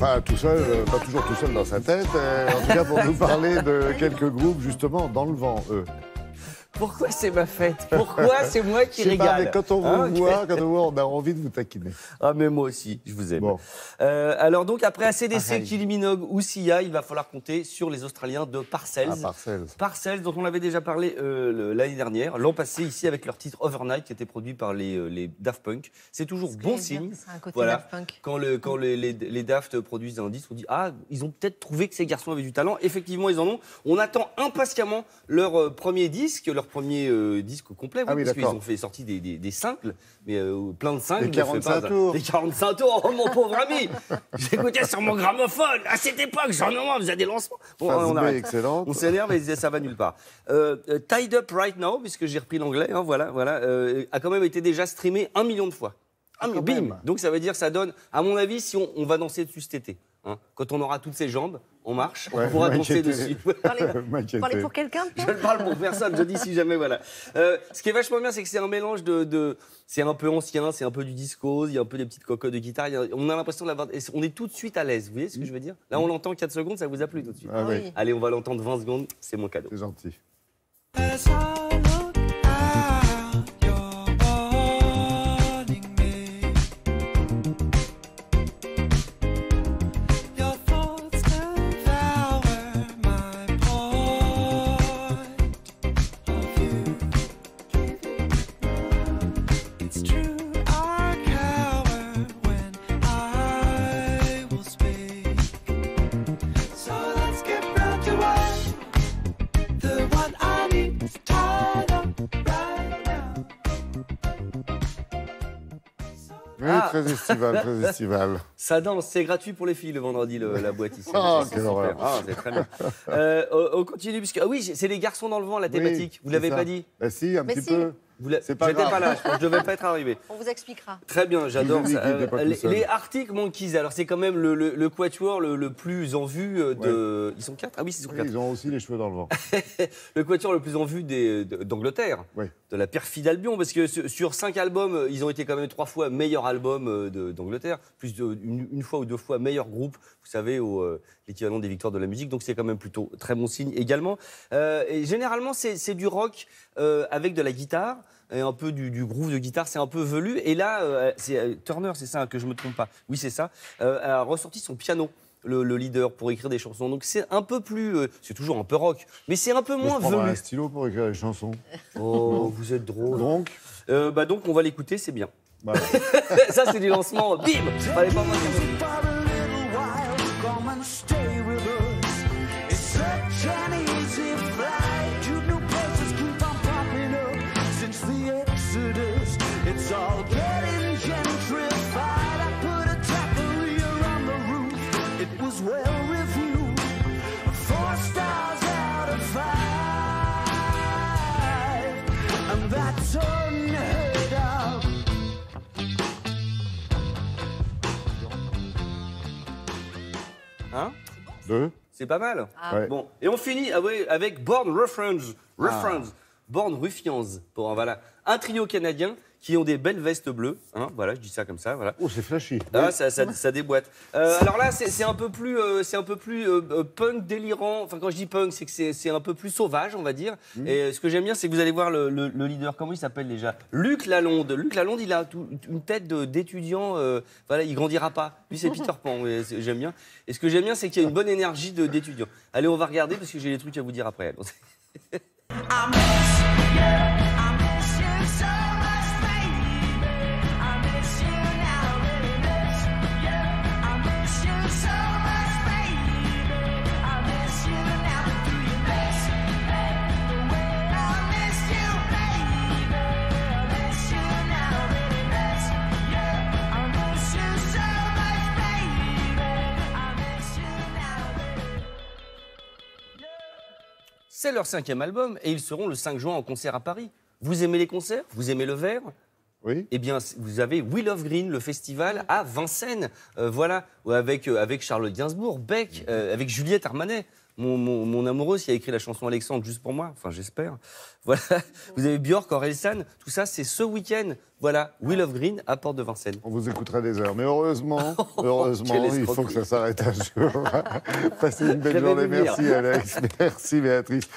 Enfin, tout seul, pas toujours tout seul dans sa tête. En tout cas, pour nous parler de quelques groupes, justement, dans le vent, eux. Pourquoi c'est ma fête? Pourquoi c'est moi qui Je sais pas, régale? mais quand on vous voit, on a envie de vous taquiner. Ah, mais moi aussi, je vous aime. Bon. Alors donc, après ACDC, Pareil. Kylie Minogue ou Sia, il va falloir compter sur les Australiens de Parcells. Ah, Parcells. Parcells, dont on avait déjà parlé l'année dernière, l'an passé, ici, avec leur titre Overnight, qui était produit par les Daft Punk. C'est toujours bon signe. C'est un côté Voilà. Daft Punk. Quand les Daft produisent un disque, on dit « Ah, ils ont peut-être trouvé que ces garçons avaient du talent. » Effectivement, ils en ont. On attend impatiemment leur premier disque, leur premier disque complet, Ah oui, parce qu'ils d'accord. ont fait sortir des singles, mais plein de singles. Des 45 tours. Des 45 tours, oh mon pauvre ami. J'écoutais sur mon gramophone. À cette époque, j'en ai marre, vous avez des lancements. Bon, Phase on B arrête. excellente. On s'énerve et ça va nulle part. Tied Up Right Now, puisque j'ai repris l'anglais, hein, voilà, a quand même été déjà streamé 1 million de fois. Quand Bim. même. Donc ça veut dire que ça donne, à mon avis, si on va danser dessus cet été, hein, quand on aura toutes ses jambes, on marche, on Ouais, pourra danser m'inquiéter. dessus. M'inquiéter. Parlez pour quelqu'un, Je toi ne parle pour personne, je dis si jamais, voilà. Ce qui est vachement bien, c'est que c'est un mélange c'est un peu ancien, c'est un peu du disco, il y a un peu des petites cocottes de guitare, on a l'impression d'avoir... On est tout de suite à l'aise, vous voyez ce que je veux dire? Là, on l'entend 4 secondes, ça vous a plu tout de suite. Ah oui, Allez, on va l'entendre 20 secondes, c'est mon cadeau. c'est gentil. As I look out, you're warning me. Your thoughts devour my point of view. It's true, I cower when I will speak. So let's get round to it. The one I need is tied up right now. Oui, très estival, très estival. Ça danse, c'est gratuit pour les filles le vendredi, la boîte ici. Oh, C'est quelle super. horreur. Ah, c'est très bien. On continue, puisque... Ah oui, c'est les garçons dans le vent, la thématique. Oui, Vous l'avez c'est pas ça. dit? Bah si, un Mais petit si. peu. C'est pas J'étais grave. pas là, je pense que je devais pas être arrivé. On vous expliquera. Très bien, j'adore Je vous ai ça. dit qu'il était pas tout seul. Les Arctic Monkeys, alors c'est quand même le quatuor le plus en vue de... Ils sont 4? Ah oui, ils sont Oui, 4. ils ont aussi les cheveux dans le vent. Le quatuor le plus en vue d'Angleterre, Oui. de la perfide Albion, parce que sur 5 albums, ils ont été quand même 3 fois meilleur album d'Angleterre, plus une fois ou 2 fois meilleur groupe, vous savez, l'équivalent des victoires de la musique, donc c'est quand même plutôt très bon signe également. Et généralement, c'est du rock avec de la guitare, et un peu du groove de guitare, c'est un peu velu. Et là, c'est Turner, c'est ça, que je me trompe pas. Oui, c'est ça. A ressorti son piano. Le leader pour écrire des chansons. Donc c'est un peu plus... c'est toujours un peu rock, mais c'est un peu Moi, moins je prendrais un velu. stylo pour écrire les chansons. Oh, vous êtes drôle. Donc, Donc on va l'écouter, c'est bien. voilà. Ça c'est du lancement, bim. Fallait pas mentir. For a little while, come and stay with us. It's such an easy flight. You new places keep on popping up since the Exodus. It's all getting gentrified. I put a taqueria on the roof. It was well reviewed. 4 stars out of 5, and that's unheard of. Hein? 2. C'est pas mal. Ouais. Bon, et on finit avec Born Ruffians. Born Ruffians. Bon, voilà. Un trio canadien qui ont des belles vestes bleues. Hein, voilà, je dis ça comme ça. Voilà. Oh, c'est flashy. Ah, ça déboîte. Alors là, c'est un peu plus, punk délirant. Enfin, quand je dis punk, c'est que c'est un peu plus sauvage, on va dire. Et ce que j'aime bien, c'est que vous allez voir le leader. Comment il s'appelle déjà? Luc Lalonde. Luc Lalonde, il a une tête d'étudiant. Voilà, il grandira pas. Lui, c'est Peter Pan. J'aime bien. Et ce que j'aime bien, c'est qu'il y a une bonne énergie d'étudiant. Allez, on va regarder parce que j'ai des trucs à vous dire après. I miss you, I miss you so much, baby. I miss you now, really miss you. I miss you so much, baby. I miss you now. Do you miss the way I miss you, baby? I miss you now, really miss you. I miss you so much, baby. I miss you now. C'est leur 5e album et ils seront le 5 juin en concert à Paris. Vous aimez les concerts? Vous aimez le verre? Oui. Eh bien, vous avez Will of Green, le festival à Vincennes, voilà, avec Charlotte Gainsbourg, Beck, avec Juliette Armanet. mon amoureuse qui a écrit la chanson Alexandre juste pour moi. Enfin, j'espère. Voilà. Vous avez Björk, Orelsan. Tout ça, c'est ce week-end. Voilà. Will of Green à Porte de Vincennes. On vous écouterait des heures. Mais heureusement, Quelle il faut que ça s'arrête un jour. Passez une belle J'avais journée. vu venir. Merci Alex. Merci Béatrice.